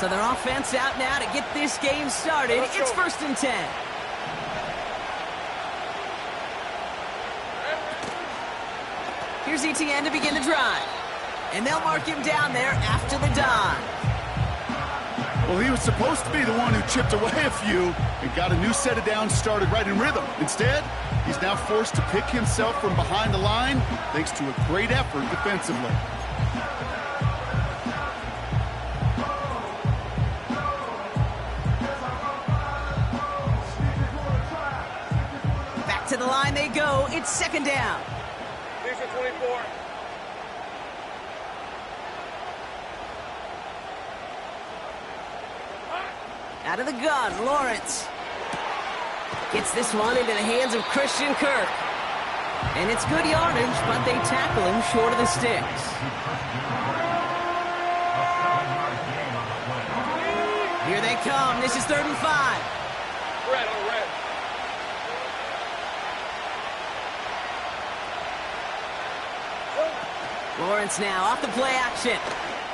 So their offense out now to get this game started. It's 1st and 10. Here's ETN to begin the drive. And they'll mark him down there after the dive. Well, he was supposed to be the one who chipped away a few and got a new set of downs started right in rhythm. Instead, he's now forced to pick himself from behind the line thanks to a great effort defensively. Back to the line they go. It's 2nd down. 24. Out of the gun, Lawrence. Gets this one into the hands of Christian Kirk. And it's good yardage, but they tackle him short of the sticks. Here they come. This is 3rd and 5. Red on red. Lawrence now off the play action.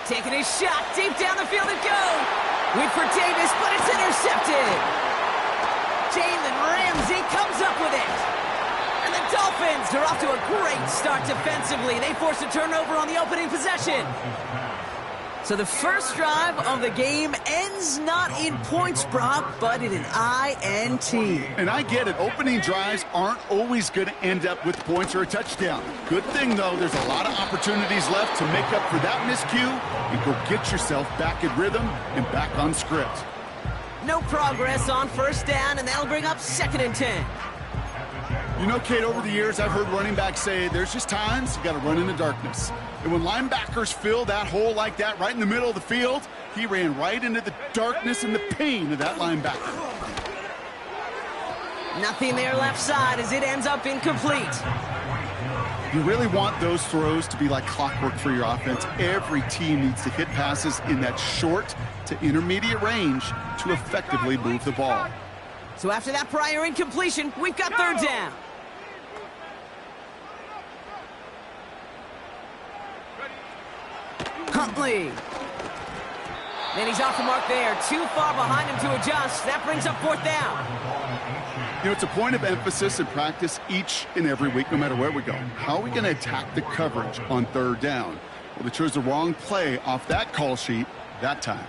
Taking his shot. Deep down the field it goes. Wait for Davis, but it's intercepted. Jalen Ramsey comes up with it. And the Dolphins are off to a great start defensively. They force a turnover on the opening possession. So the first drive of the game ends not in points, Brock, but in an INT. And I get it. Opening drives aren't always going to end up with points or a touchdown. Good thing, though, there's a lot of opportunities left to make up for that miscue and go get yourself back in rhythm and back on script. No progress on 1st down, and that'll bring up 2nd and 10. You know, Kate, over the years, I've heard running backs say there's just times you got to run in the darkness. And when linebackers fill that hole like that right in the middle of the field, he ran right into the darkness and the pain of that linebacker. Nothing there left side as it ends up incomplete. You really want those throws to be like clockwork for your offense. Every team needs to hit passes in that short to intermediate range to effectively move the ball. So after that prior incompletion, we've got 3rd down. Huntley. And he's off the mark there. Too far behind him to adjust. That brings up 4th down. You know, it's a point of emphasis in practice each and every week, no matter where we go. How are we going to attack the coverage on 3rd down? Well, they chose the wrong play off that call sheet that time.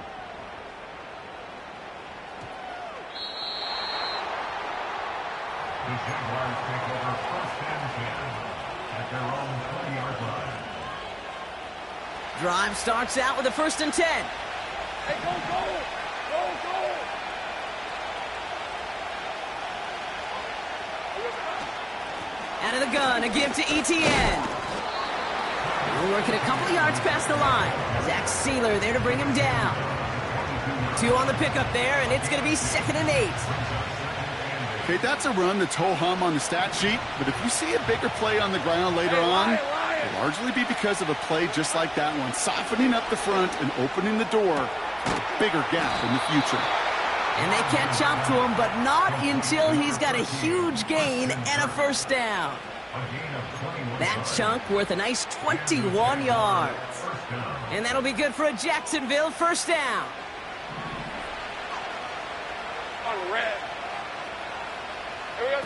The Jaguars take over 1st and 10 at their own 20-yard line. Drive starts out with a 1st and 10. Hey, go, go! Go, go! Out of the gun, a give to ETN. We're working a couple of yards past the line. Zach Sealer there to bring him down. 2 on the pickup there, and it's going to be 2nd and 8. Okay, that's a run that's ho-hum on the stat sheet, but if you see a bigger play on the ground later on, it'll largely be because of a play just like that one, softening up the front and opening the door to a bigger gap in the future. And they catch up to him, but not until he's got a huge gain and a 1st down. That chunk worth a nice 21 yards. And that'll be good for a Jacksonville 1st down. On red. Here we go.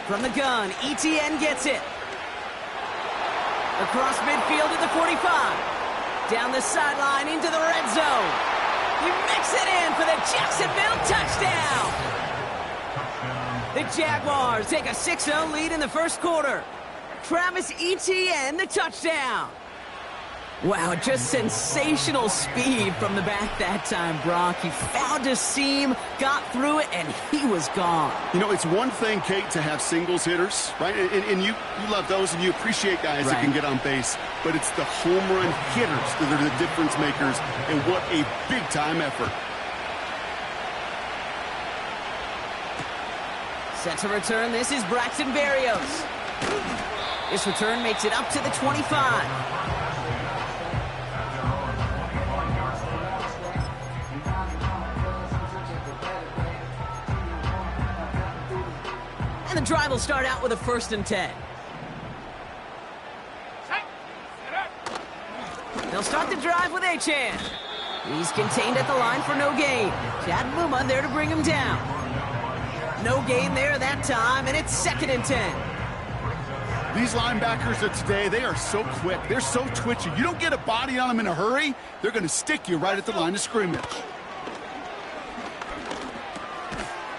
From the gun, ETN gets it. Across midfield at the 45. Down the sideline into the red zone. He makes it in for the Jacksonville touchdown. The Jaguars take a 6-0 lead in the 1st quarter. Travis Etienne, the touchdown. Wow, just sensational speed from the back that time, Brock. He found a seam, got through it, and he was gone. You know, it's one thing, Kate, to have singles hitters, right? And you love those, and you appreciate guys that can get on base. But it's the home run hitters that are the difference makers, and what a big-time effort. Set to return, this is Braxton Berrios. This return makes it up to the 25. And the drive will start out with a 1st and 10. They'll start the drive with Achane. He's contained at the line for no gain. Chad Muma there to bring him down. No gain there that time, and it's 2nd and 10. These linebackers of today, they are so quick. They're so twitchy. You don't get a body on them in a hurry, they're going to stick you right at the line of scrimmage.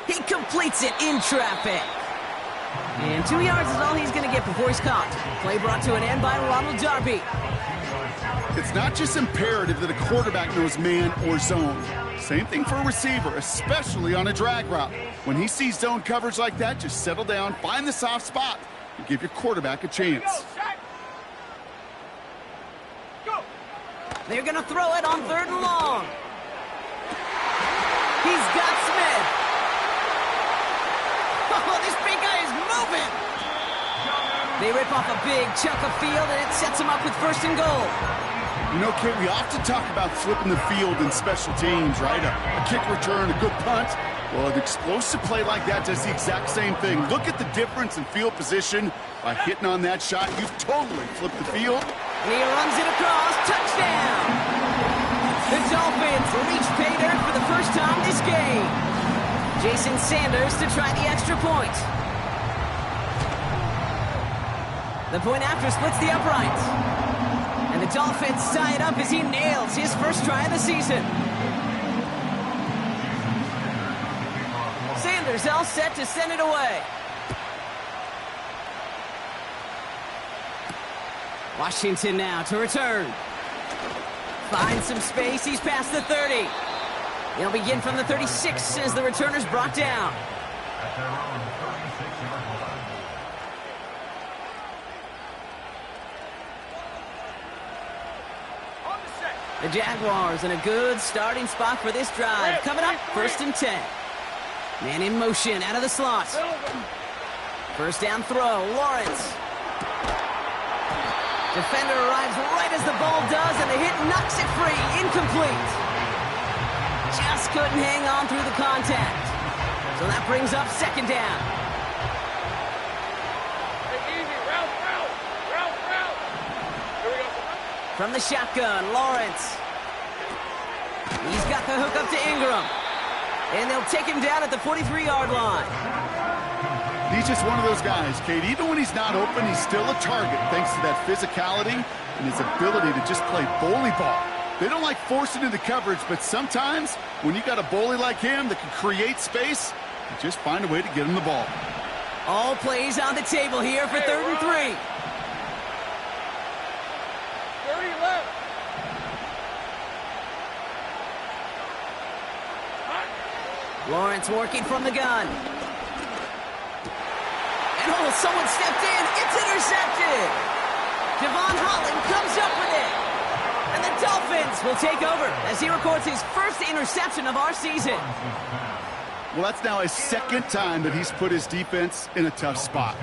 He completes it in traffic. And 2 yards is all he's going to get before he's caught. Play brought to an end by Ronald Darby. It's not just imperative that a quarterback knows man or zone. Same thing for a receiver, especially on a drag route. When he sees zone coverage like that, just settle down, find the soft spot, and give your quarterback a chance. They're going to throw it on 3rd and long. He's got Smith. Oh, this big guy is moving. They rip off a big chunk of field, and it sets him up with 1st and goal. You know, Kate, we often talk about flipping the field in special teams, right? A kick return, a good punt. Well, an explosive play like that does the exact same thing. Look at the difference in field position. By hitting on that shot, you've totally flipped the field. And he runs it across. Touchdown! The Dolphins reach pay dirt for the first time this game. Jason Sanders to try the extra point. The point after splits the uprights. And the Dolphins tie it up as he nails his first try of the season. Sanders all set to send it away. Washington now to return. Finds some space. He's past the 30. He'll begin from the 36 as the returner's brought down. At their own 36-yard line. The Jaguars in a good starting spot for this drive. Coming up, 1st and 10. Man in motion out of the slot. 1st down throw, Lawrence. Defender arrives right as the ball does, and the hit knocks it free. Incomplete. Just couldn't hang on through the contact. So that brings up 2nd down. Hey, easy. Route. Here we go. From the shotgun, Lawrence. He's got the hook up to Ingram. And they'll take him down at the 43-yard line. He's just one of those guys, Kate. Even when he's not open, he's still a target thanks to that physicality and his ability to just play bully ball. They don't like forcing into coverage, but sometimes when you got a bully like him that can create space, you just find a way to get him the ball. All plays on the table here for 3rd and 3. 30 left. Lawrence working from the gun. And oh, someone stepped in. It's intercepted. Javon Holland comes up with it. And the Dolphins will take over as he records his first interception of our season. Well, that's now his 2nd time that he's put his defense in a tough spot.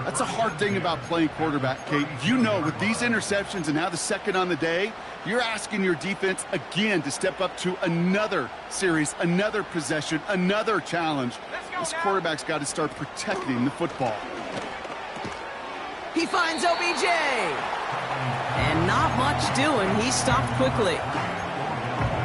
That's a hard thing about playing quarterback, Kate. You know, with these interceptions and now the 2nd on the day, you're asking your defense again to step up to another series, another possession, another challenge. This quarterback's got to start protecting the football. He finds OBJ. And not much doing. He stopped quickly.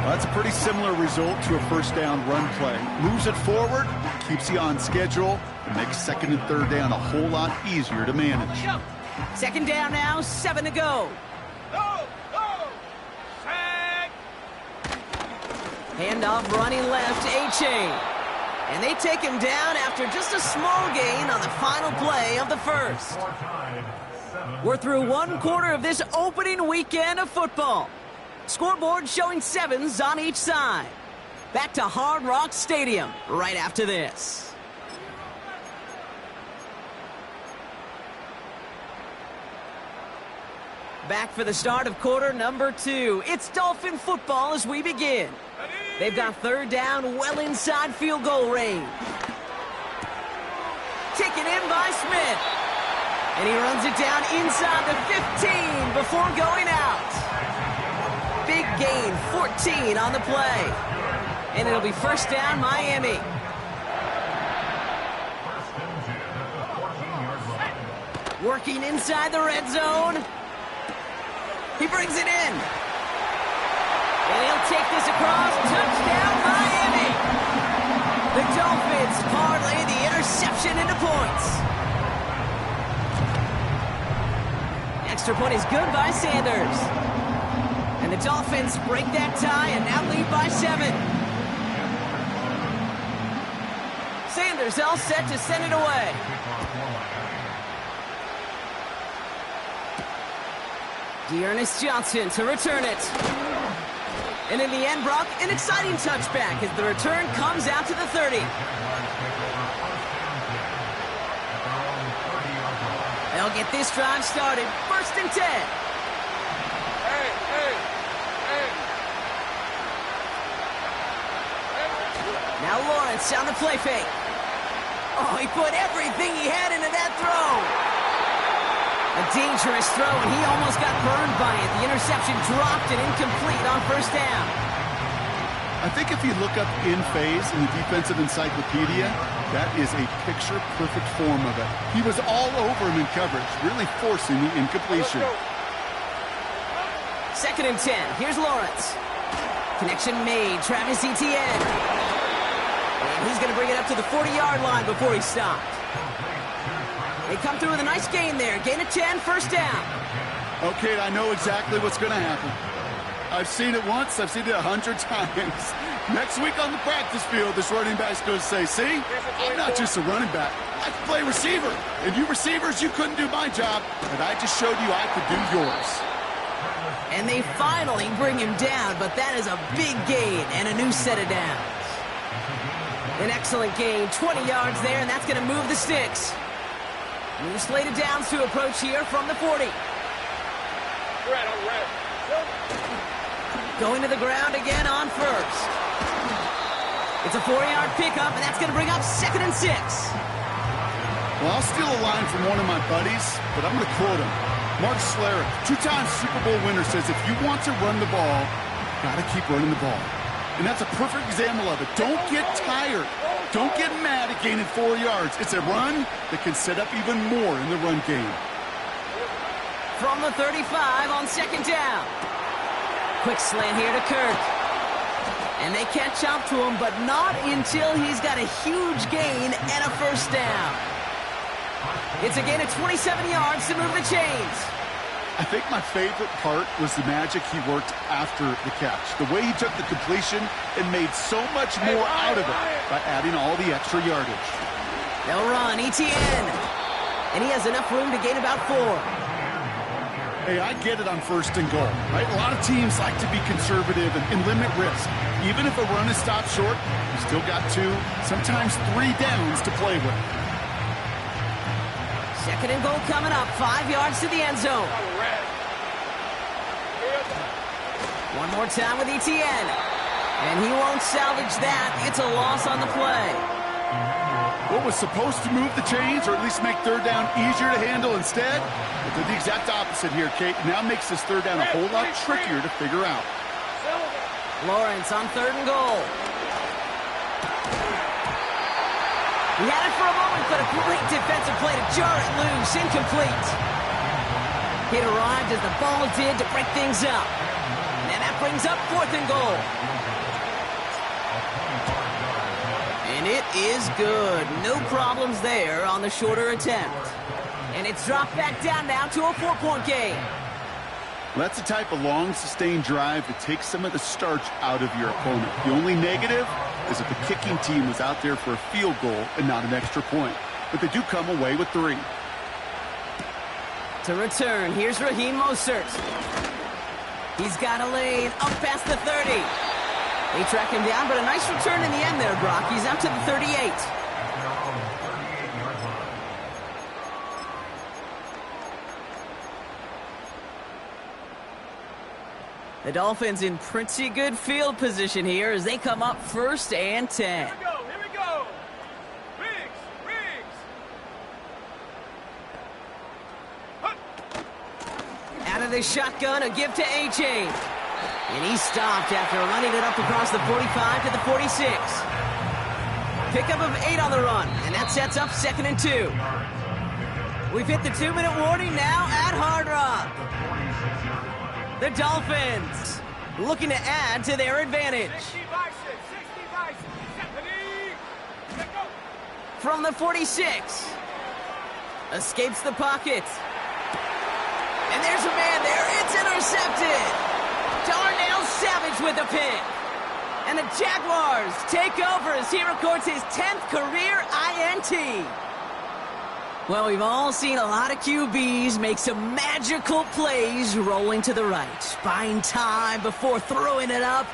Well, that's a pretty similar result to a 1st down run play. Moves it forward, keeps you on schedule, and makes 2nd and 3rd down a whole lot easier to manage. 2nd down now, 7 to go. Handoff running left, A-Chain. And they take him down after just a small gain on the final play of the 1st. We're through 1 quarter of this opening weekend of football. Scoreboard showing 7s on each side. Back to Hard Rock Stadium right after this. Back for the start of quarter number 2. It's Dolphin football as we begin. They've got 3rd down well inside field goal range. Taken in by Smith. And he runs it down inside the 15 before going out. Big gain, 14 on the play. And it'll be 1st down, Miami. Working inside the red zone. He brings it in. And he'll take this across. Touchdown, Miami. The Dolphins parlay the interception into points. Extra point is good by Sanders. And the Dolphins break that tie and now lead by 7. Sanders all set to send it away. Dearness Johnson to return it. And in the end, Brock, an exciting touchback as the return comes out to the 30. They'll get this drive started. 1st and 10. Hey. Now Lawrence on the play fake. Oh, he put everything he had into that throw. A dangerous throw, and he almost got burned by it. The interception dropped and incomplete on 1st down. I think if you look up in phase in the defensive encyclopedia, that is a picture-perfect form of it. He was all over him in coverage, really forcing the incompletion. 2nd and 10. Here's Lawrence. Connection made. Travis Etienne. And he's going to bring it up to the 40-yard line before he stopped. They come through with a nice gain there. Gain of 10, 1st down. Okay, I know exactly what's going to happen. I've seen it once. I've seen it 100 times. Next week on the practice field, this running back's going to say, see, I'm not just a running back. I can play receiver. And you receivers, you couldn't do my job. And I just showed you I could do yours. And they finally bring him down, but that is a big gain and a new set of downs. An excellent gain, 20 yards there, and that's going to move the sticks. New slated downs to approach here from the 40. Red. Going to the ground again on 1st. It's a 4-yard pickup, and that's going to bring up 2nd and 6. Well, I'll steal a line from one of my buddies, but I'm going to quote him. Mark Schlereth, 2-time Super Bowl winner, says if you want to run the ball, got to keep running the ball. And that's a perfect example of it. Don't get tired. Don't get mad at gaining 4 yards. It's a run that can set up even more in the run game. From the 35 on 2nd down. Quick slant here to Kirk. And they catch up to him, but not until he's got a huge gain and a 1st down. It's a gain of 27 yards to move the chains. I think my favorite part was the magic he worked after the catch. The way he took the completion and made so much more out of it by adding all the extra yardage. They'll run, Etienne. And he has enough room to gain about 4. Hey, I get it on 1st and goal, right? A lot of teams like to be conservative and limit risk. Even if a run is stopped short, you still got 2, sometimes 3 downs to play with. 2nd and goal coming up, 5 yards to the end zone. One more time with Etienne. And he won't salvage that. It's a loss on the play. What was supposed to move the chains, or at least make 3rd down easier to handle instead, it did the exact opposite here, Kate. Now makes this 3rd down a whole lot trickier to figure out. Lawrence on 3rd and goal. He had it for a moment, but a great defensive play to jar it loose. Incomplete. It arrived as the ball did to break things up. And that brings up 4th and goal. And it is good. No problems there on the shorter attempt. And it's dropped back down now to a 4-point game. Well, that's the type of long, sustained drive that takes some of the starch out of your opponent. The only negative is if the kicking team was out there for a field goal and not an extra point. But they do come away with 3. To return, here's Raheem Mostert. He's got a lane up past the 30. They track him down, but a nice return in the end there, Brock. He's up to the 38. The Dolphins in pretty good field position here as they come up 1st and 10. Here we go. Riggs. Out of the shotgun, a give to A-Chain. And he stopped after running it up across the 45 to the 46. Pickup of 8 on the run, and that sets up 2nd and 2. We've hit the 2-minute warning now at Hard Rock. The Dolphins looking to add to their advantage. 60 by 6, 60 by 6. Let go. From the 46. Escapes the pocket. And there's a man there. It's intercepted. Darnell Savage with the pick. And the Jaguars take over as he records his 10th career INT. Well, we've all seen a lot of QBs make some magical plays rolling to the right, buying time before throwing it up.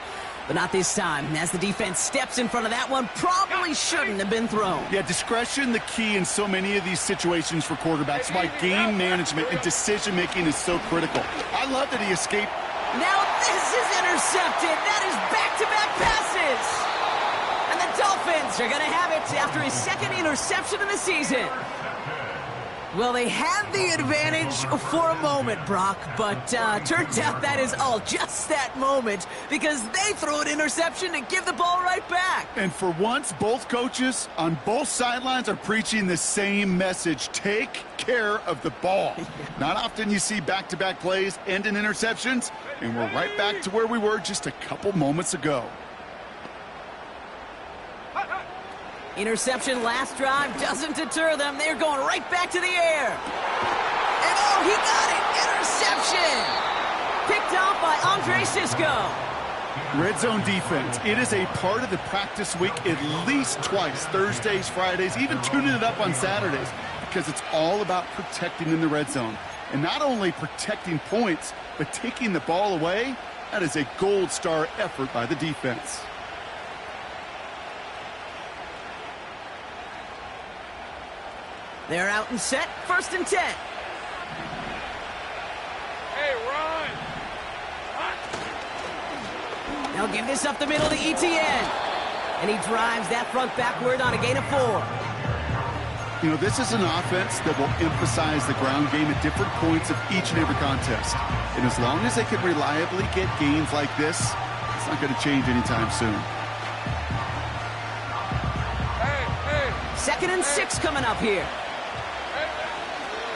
But not this time, as the defense steps in front of that one, probably shouldn't have been thrown. Yeah, discretion the key in so many of these situations for quarterbacks. Why game management and decision-making is so critical. I love that he escaped. Now this is intercepted. That is back-to-back passes. And the Dolphins are going to have it after his second interception of the season. Well, they had the advantage for a moment, Brock, but turns out that is all just that moment because they throw an interception to give the ball right back. And for once, both coaches on both sidelines are preaching the same message. Take care of the ball. Not often you see back-to-back plays end in interceptions, and we're right back to where we were just a couple moments ago. Interception last drive doesn't deter them. They're going right back to the air. And oh, he got it! Interception! Picked off by Andre Sisco. Red zone defense. It is a part of the practice week at least twice. Thursdays, Fridays, even tuning it up on Saturdays. Because it's all about protecting in the red zone. And not only protecting points, but taking the ball away. That is a gold star effort by the defense. They're out and set, 1st and 10. Hey, run. They'll give this up the middle to ETN. And he drives that front backward on a gain of 4. You know, this is an offense that will emphasize the ground game at different points of each and every contest. And as long as they can reliably get gains like this, it's not going to change anytime soon. Hey. 2nd and 6 coming up here.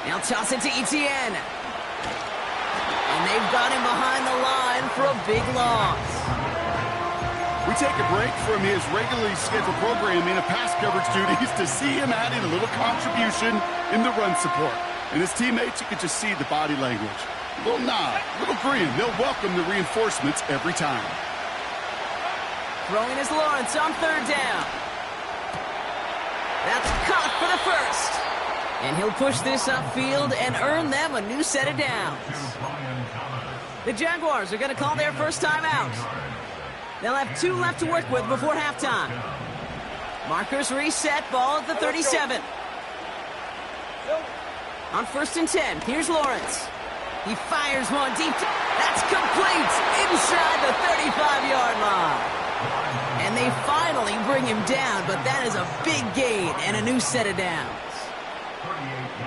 Now toss it to ETN. And they've got him behind the line for a big loss. We take a break from his regularly scheduled programming of pass coverage duties to see him adding a little contribution in the run support. And his teammates, you can just see the body language. A little nod, a little grin. They'll welcome the reinforcements every time. Throwing is Lawrence on 3rd down. That's caught for the 1st. And he'll push this upfield and earn them a new set of downs. The Jaguars are going to call their first timeout. They'll have 2 left to work with before halftime. Markers reset, ball at the 37. On 1st and 10, here's Lawrence. He fires one deep. That's complete inside the 35-yard line. And they finally bring him down, but that is a big gain and a new set of downs.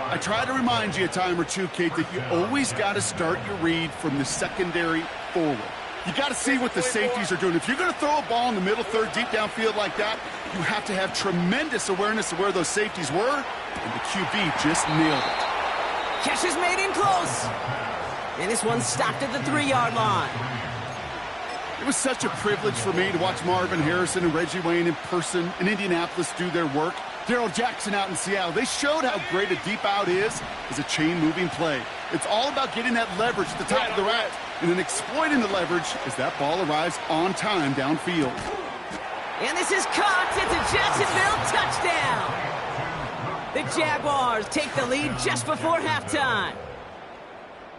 I try to remind you a time or two, Kate, that you always got to start your read from the secondary forward. You got to see what the safeties are doing. If you're going to throw a ball in the middle third, deep downfield like that, you have to have tremendous awareness of where those safeties were, and the QB just nailed it. Catch is made in close. And this one stopped at the 3-yard line. It was such a privilege for me to watch Marvin Harrison and Reggie Wayne in person in Indianapolis do their work. Darrell Jackson out in Seattle. They showed how great a deep out is as a chain-moving play. It's all about getting that leverage at the top of the route and then exploiting the leverage as that ball arrives on time downfield. And this is caught. It's a Jacksonville touchdown. The Jaguars take the lead just before halftime.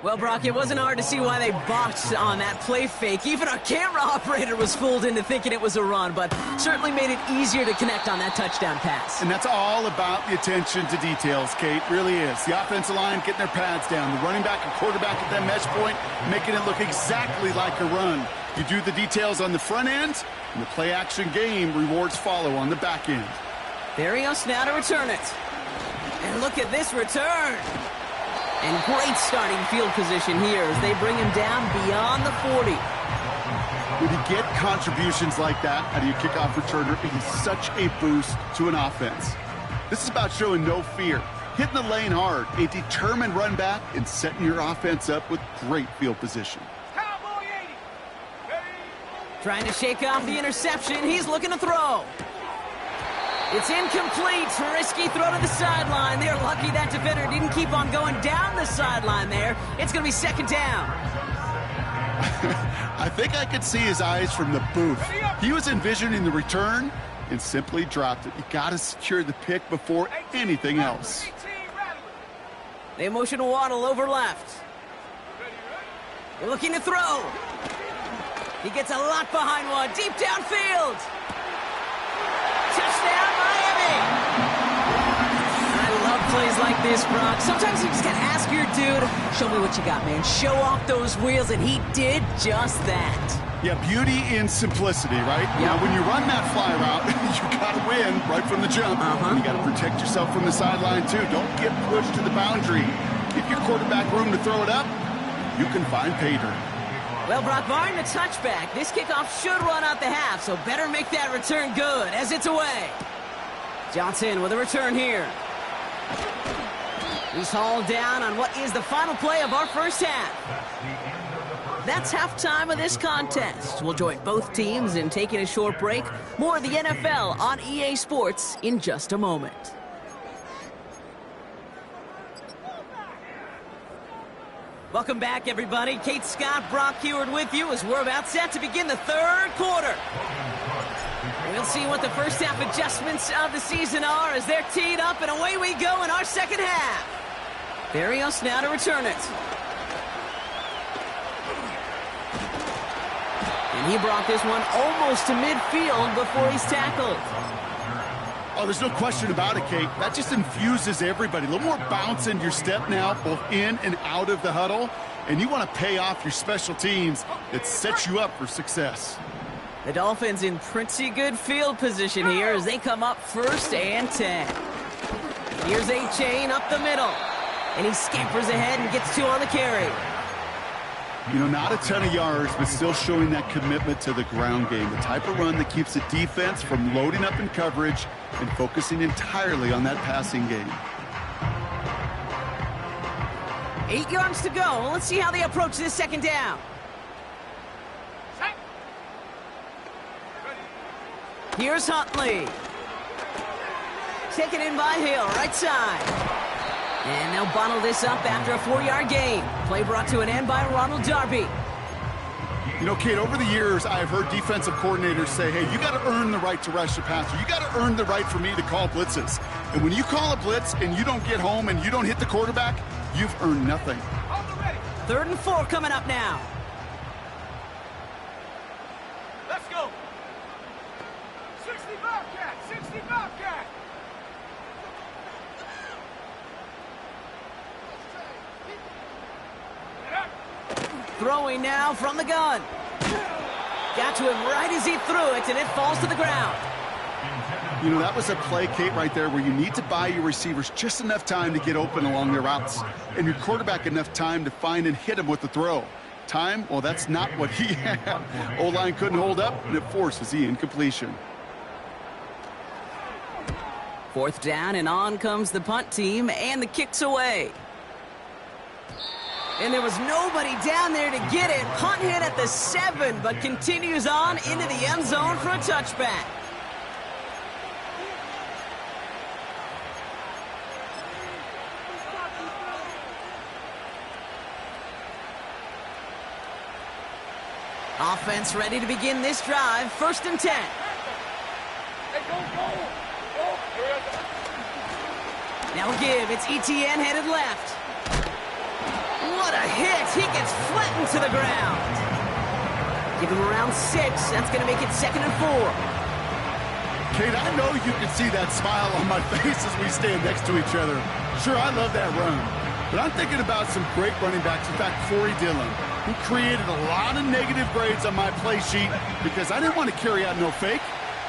Well, Brock, it wasn't hard to see why they botched on that play fake. Even our camera operator was fooled into thinking it was a run, but certainly made it easier to connect on that touchdown pass. And that's all about the attention to details, Kate. Really is. The offensive line getting their pads down. The running back and quarterback at that mesh point, making it look exactly like a run. You do the details on the front end, and the play-action game rewards follow on the back end. Berrios now to return it. And look at this return. And great starting field position here as they bring him down beyond the 40. When you get contributions like that out of your kickoff returner, it is such a boost to an offense. This is about showing no fear, hitting the lane hard, a determined run back, and setting your offense up with great field position. Cowboy 80. Trying to shake off the interception. He's looking to throw. It's incomplete. Risky throw to the sideline. They're lucky that defender didn't keep on going down the sideline there. It's going to be second down. I think I could see his eyes from the booth. He was envisioning the return and simply dropped it. You got to secure the pick before anything else. They motion Waddle over left. They're looking to throw. He gets a lot behind one. Deep downfield. Touchdown, Miami! I love plays like this, Brock. Sometimes you just gotta ask your dude, show me what you got, man. Show off those wheels, and he did just that. Yeah, beauty in simplicity, right? Yeah. Now, when you run that fly route, you gotta win right from the jump. You gotta protect yourself from the sideline, too. Don't get pushed to the boundary. Give your quarterback room to throw it up. You can find pay dirt. Well, Brock, barring the touchback, this kickoff should run out the half, so better make that return good as it's away. Johnson with a return here. He's hauled down on what is the final play of our first half. That's halftime of this contest. We'll join both teams in taking a short break. More of the NFL on EA Sports in just a moment. Welcome back, everybody. Kate Scott, Brock Heward with you as we're about set to begin the third quarter. We'll see what the first half adjustments of the season are as they're teed up, and away we go in our second half. Barrios now to return it. And he brought this one almost to midfield before he's tackled. Oh, there's no question about it, Kate. That just infuses everybody. A little more bounce in your step now, both in and out of the huddle. And you want to pay off your special teams. It sets you up for success. The Dolphins in pretty good field position here as they come up 1st and 10. Here's A-Chain up the middle. And he scampers ahead and gets 2 on the carry. You know, not a ton of yards, but still showing that commitment to the ground game. The type of run that keeps the defense from loading up in coverage and focusing entirely on that passing game. 8 yards to go. Let's see how they approach this second down. Here's Huntley. Taken in by Hill, right side. And they'll bottle this up after a 4-yard gain. Play brought to an end by Ronald Darby. You know, Kate, over the years, I've heard defensive coordinators say, hey, you got to earn the right to rush the passer. You got to earn the right for me to call blitzes. And when you call a blitz and you don't get home and you don't hit the quarterback, you've earned nothing. 3rd and 4 coming up now. Let's go. 60 Bobcat, 60 Bobcat. Throwing now from the gun. Got to him right as he threw it, and it falls to the ground. You know, that was a play, Kate, right there where you need to buy your receivers just enough time to get open along their routes, and your quarterback enough time to find and hit him with the throw. Time, well, that's not what he had. O-line couldn't hold up, and it forces the incompletion. 4th down, and on comes the punt team, and the kick's away. And there was nobody down there to get it. Punt hit at the 7, but continues on into the end zone for a touchback. Offense ready to begin this drive. 1st and 10. Now a give. It's ETN headed left. What a hit. He gets flattened to the ground. Give him around 6. That's going to make it 2nd and 4. Kate, I know you can see that smile on my face as we stand next to each other. Sure, I love that run. But I'm thinking about some great running backs. In fact, Corey Dillon, who created a lot of negative grades on my play sheet because I didn't want to carry out no fake.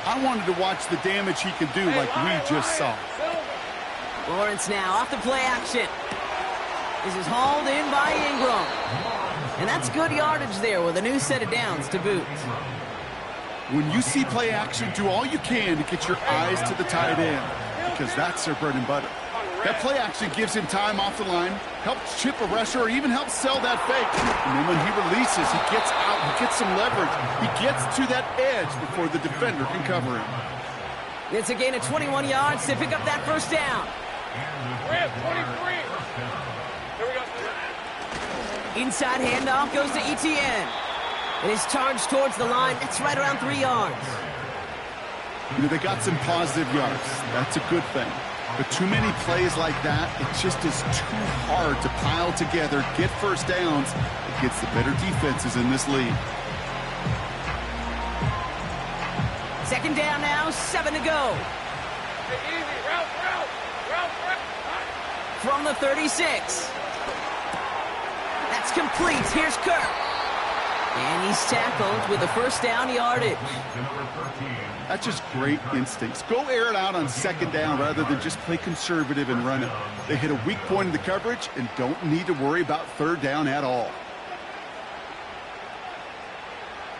I wanted to watch the damage he could do like we just saw. Lawrence now off the play action. This is hauled in by Ingram. And that's good yardage there with a new set of downs to boot. When you see play action, do all you can to get your eyes to the tight end because that's their bread and butter. That play actually gives him time off the line, helps chip a rusher, or even helps sell that fake. And then when he releases, he gets out, he gets some leverage. He gets to that edge before the defender can cover him. It's a gain of 21 yards to pick up that first down. We're at 23. Here we go. Inside handoff goes to ETN. And his charge towards the line, that's right around 3 yards. You know, they got some positive yards. That's a good thing. But too many plays like that, it just is too hard to pile together, get first downs against the better defenses in this league. Second down now, 7 to go. Hey, easy. Route. From the 36. That's complete. Here's Kirk. And he's tackled with a first down yardage. That's just great instincts. Go air it out on second down rather than just play conservative and run it. They hit a weak point in the coverage and don't need to worry about third down at all.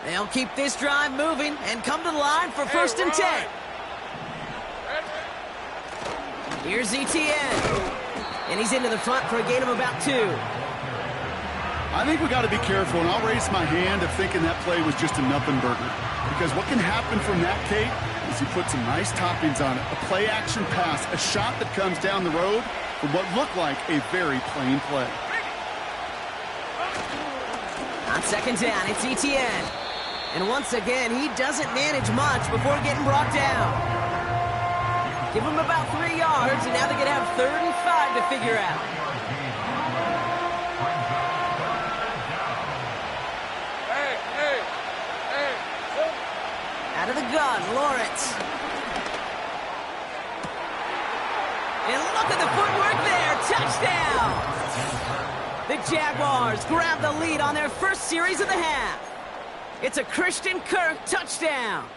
They'll keep this drive moving and come to the line for first and 10. Here's ETN. And he's into the front for a gain of about 2. I think we got to be careful, and I'll raise my hand of thinking that play was just a nothing burger. Because what can happen from that, Kate, is you put some nice toppings on it. A play-action pass, a shot that comes down the road for what looked like a very plain play. On second down, it's ETN. And once again, he doesn't manage much before getting brought down. Give him about 3 yards, and now they're going to have 35 to figure out. Out of the gun, Lawrence. And look at the footwork there. Touchdown! The Jaguars grab the lead on their first series of the half. It's a Christian Kirk touchdown.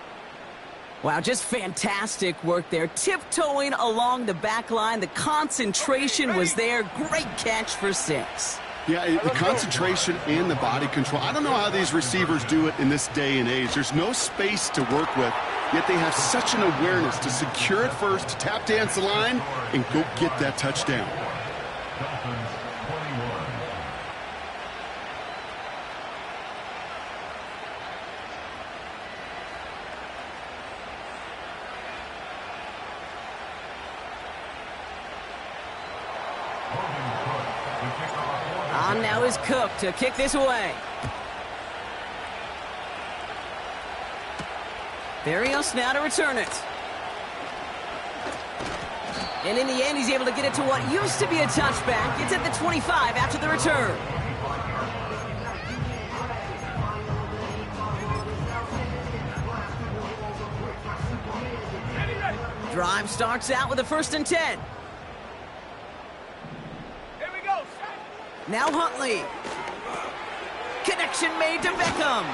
Wow, just fantastic work there. Tiptoeing along the back line. The concentration was there. Great catch for 6. Yeah, the concentration and the body control. I don't know how these receivers do it in this day and age. There's no space to work with, yet they have such an awareness to secure it first, to tap dance the line, and go get that touchdown. On now is Cook to kick this away. Barrios now to return it. And in the end, he's able to get it to what used to be a touchback. It's at the 25 after the return. Drive starts out with a first and 10. Now Huntley. Connection made to Beckham.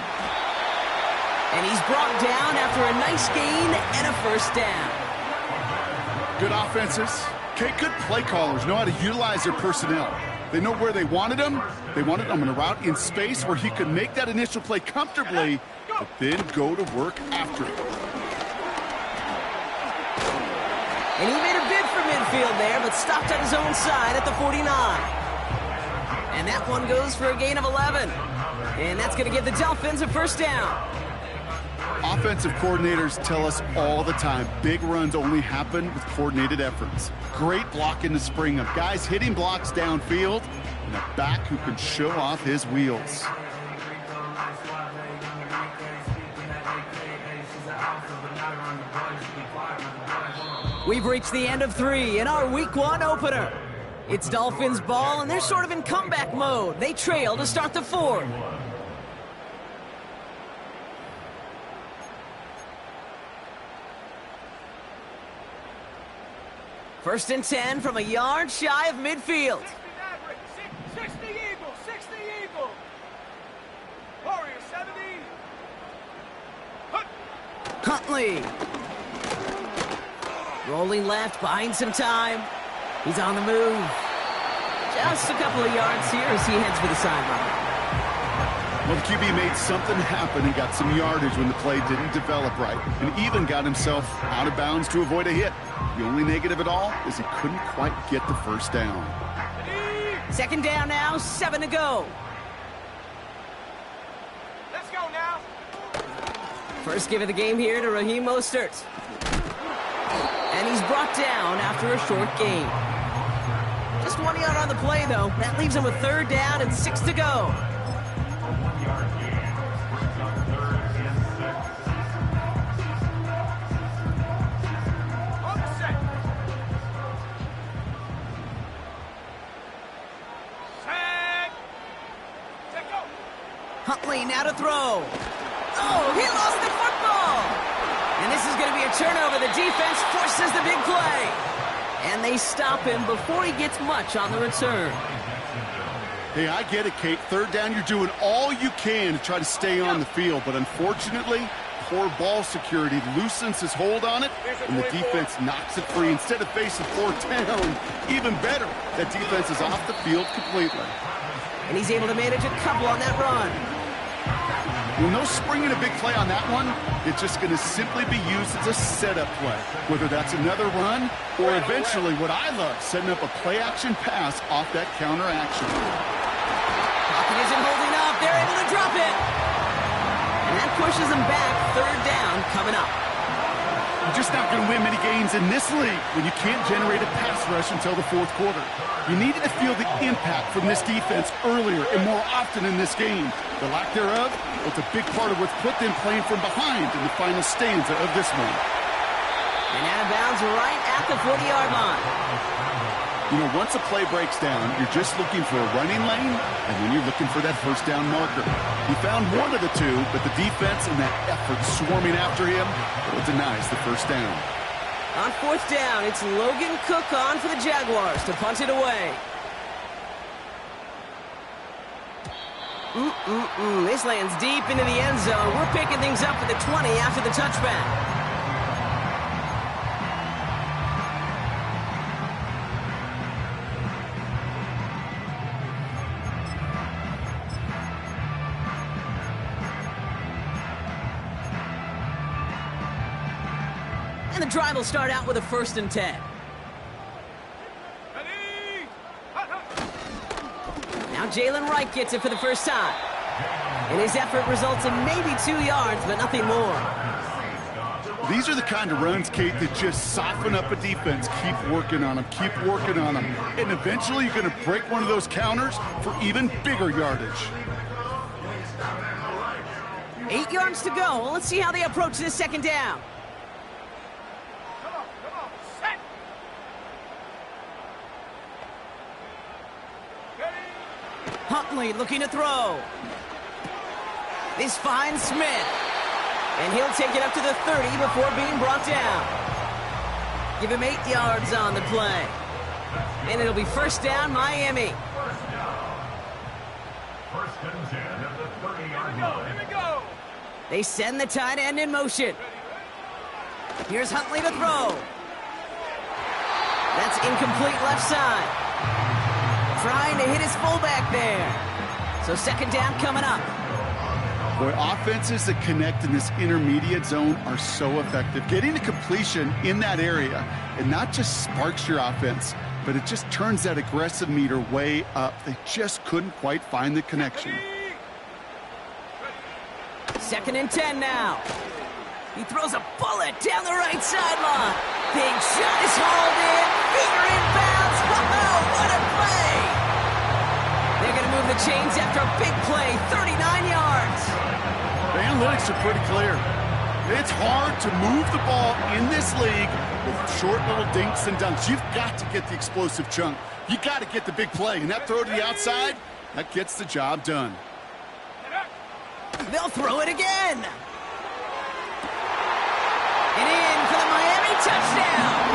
And he's brought down after a nice gain and a first down. Good offenses. Okay, good play callers know how to utilize their personnel. They know where they wanted them. They wanted them in a route in space where he could make that initial play comfortably, but then go to work after it. And he made a bid for midfield there, but stopped at his own side at the 49. And that one goes for a gain of 11. And that's going to give the Dolphins a first down. Offensive coordinators tell us all the time, big runs only happen with coordinated efforts. Great block in the spring of guys hitting blocks downfield and a back who can show off his wheels. We've reached the end of 3 in our Week 1 opener. It's Dolphins ball, and they're sort of in comeback mode. They trail to start the 4th. First and 10 from a yard shy of midfield. 60 Eagles, 60 Eagles. Warriors, 70. Huntley. Rolling left, buying some time. He's on the move. Just a couple of yards here as he heads for the sideline. Well, the QB made something happen and got some yardage when the play didn't develop right, and even got himself out of bounds to avoid a hit. The only negative at all is he couldn't quite get the first down. Second down now, 7 to go. Let's go now. First give of the game here to Raheem Mostert. And he's brought down after a short gain. Just 1 yard on the play, though. That leaves him with third down and 6 to go. Huntley now to throw. Oh, he lost the football. And this is going to be a turnover. The defense forces the big play. And they stop him before he gets much on the return. Hey, I get it, Kate. Third down, you're doing all you can to try to stay on the field. But unfortunately, poor ball security loosens his hold on it, and the defense knocks it free. Instead of facing fourth down, even better, that defense is off the field completely. And he's able to manage a couple on that run. Well, no springing a big play on that one. It's just going to simply be used as a setup play, whether that's another run or eventually what I love, setting up a play-action pass off that counter action. Pocket isn't holding up. They're able to drop it. And that pushes them back. Third down coming up. You're just not going to win many games in this league when you can't generate a pass rush until the fourth quarter. You needed to feel the impact from this defense earlier and more often in this game. The lack thereof, well, it's a big part of what's put them playing from behind in the final stanza of this one. And out of bounds right at the 40-yard line. You know, once a play breaks down, you're just looking for a running lane, and then you're looking for that first down marker. He found one of the two, but the defense and that effort swarming after him, well, denies the first down. On fourth down, it's Logan Cook on for the Jaguars to punt it away. This lands deep into the end zone. We're picking things up at the 20 after the touchback. And the drive will start out with a 1st and 10. Now Jalen Wright gets it for the first time. And his effort results in maybe 2 yards, but nothing more. These are the kind of runs, Kate, that just soften up a defense. Keep working on them, keep working on them. And eventually you're going to break one of those counters for even bigger yardage. 8 yards to go. Well, let's see how they approach this second down. Huntley looking to throw. This finds Smith. And he'll take it up to the 30 before being brought down. Give him 8 yards on the play. And it'll be first down, Miami. First and 10 at the 30-yard line. Here we go. They send the tight end in motion. Here's Huntley to throw. That's incomplete left side. Trying to hit his fullback there. So second down coming up. Boy, offenses that connect in this intermediate zone are so effective. Getting the completion in that area, it not just sparks your offense, but it just turns that aggressive meter way up. They just couldn't quite find the connection. Second and 10 now. He throws a bullet down the right sideline. Big shot is hauled in. Finger in bounds. Oh, what a play. They're going to move the chains after a big play. 39 yards. The analytics are pretty clear. It's hard to move the ball in this league with short little dinks and dunks. You've got to get the explosive chunk. You got to get the big play. And that throw to the outside, that gets the job done. They'll throw it again. And in for the Miami touchdown.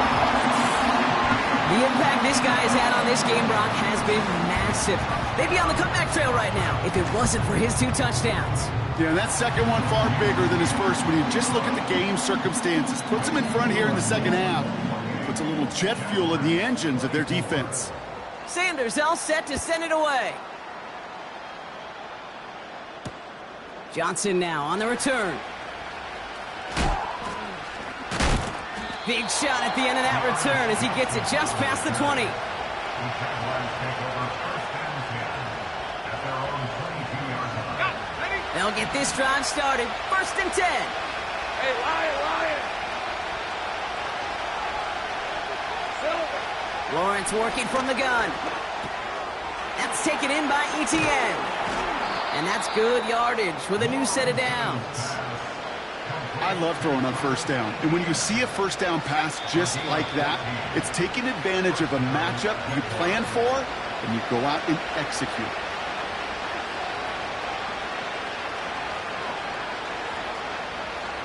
The impact this guy has had on this game, Brock, has been massive. They'd be on the comeback trail right now if it wasn't for his 2 touchdowns. Yeah, that second one far bigger than his first when you just look at the game circumstances. Puts him in front here in the second half. Puts a little jet fuel in the engines of their defense. Sanders all set to send it away. Johnson now on the return. Big shot at the end of that return as he gets it just past the 20. The Jaguars take over first and 10 at their own 22-yard line. They'll get this drive started. First and 10. Hey, Lion! Silver! Lawrence working from the gun. That's taken in by ETN. And that's good yardage with a new set of downs. I love throwing on first down. And when you see a first down pass just like that, it's taking advantage of a matchup you plan for, and you go out and execute.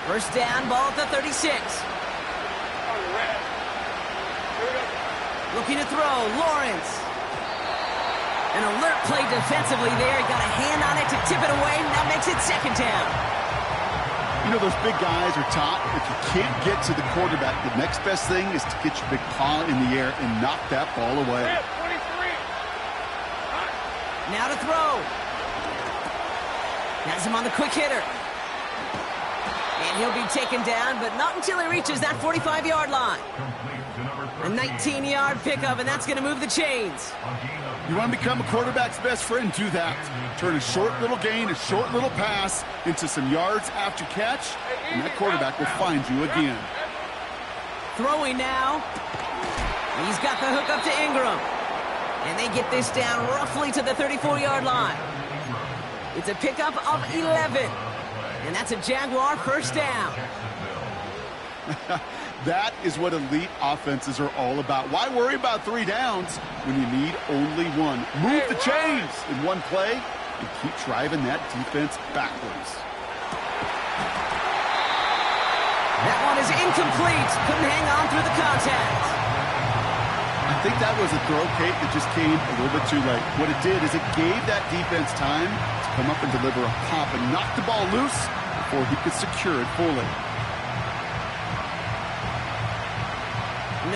First down, ball at the 36. Looking to throw, Lawrence. An alert play defensively there. Got a hand on it to tip it away, and that makes it second down. You know, those big guys are taught if you can't get to the quarterback, the next best thing is to get your big paw in the air and knock that ball away. 23! Now to throw. Has him on the quick hitter. And he'll be taken down, but not until he reaches that 45-yard line. A 19-yard pickup, and that's going to move the chains. You want to become a quarterback's best friend, do that. Turn a short little gain, a short little pass into some yards after catch, and that quarterback will find you again. Throwing now. He's got the hook up to Ingram. And they get this down roughly to the 34-yard line. It's a pickup of 11. And that's a Jaguar first down. That is what elite offenses are all about. Why worry about 3 downs when you need only one? Move the chains in one play and keep driving that defense backwards. That one is incomplete. Couldn't hang on through the contact. I think that was a throw, Kate, that just came a little bit too late. What it did is it gave that defense time to come up and deliver a pop and knock the ball loose before he could secure it fully.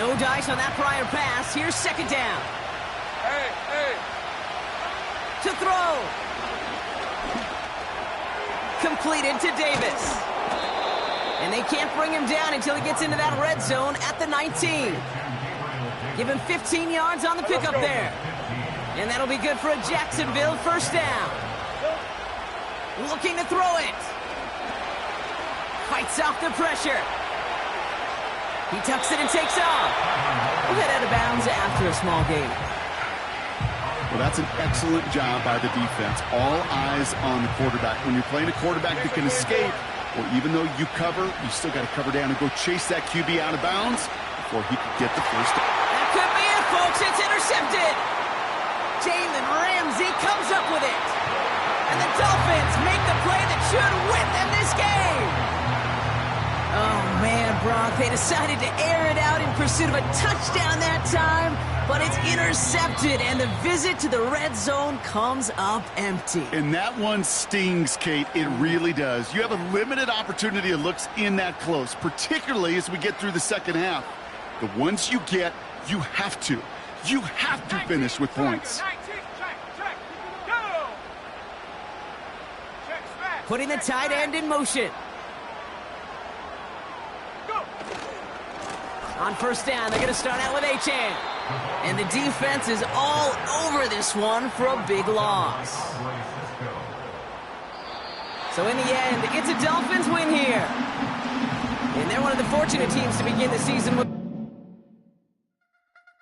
No dice on that prior pass. Here's second down. Hey! To throw. Completed to Davis. And they can't bring him down until he gets into that red zone at the 19. Give him 15 yards on the pickup there. And that'll be good for a Jacksonville first down. Looking to throw it. Fights off the pressure. He tucks it and takes off. We'll head out of bounds after a small gain. Well, that's an excellent job by the defense. All eyes on the quarterback. When you're playing a quarterback that can escape, well, even though you cover, you still got to cover down and go chase that QB out of bounds before he could get the first down. That could be it, folks. It's intercepted. Jalen Ramsey comes up with it. And the Dolphins make the play that should win them this game. Oh, man, Brock, they decided to air it out in pursuit of a touchdown that time, but it's intercepted, and the visit to the red zone comes up empty. And that one stings, Kate. It really does. You have a limited opportunity of looks in that close, particularly as we get through the second half. The ones you get, you have to. You have to finish with points. Putting the tight end in motion. On first down, they're going to start out with Achane. And the defense is all over this one for a big loss. So in the end, it's a Dolphins win here. And they're one of the fortunate teams to begin the season with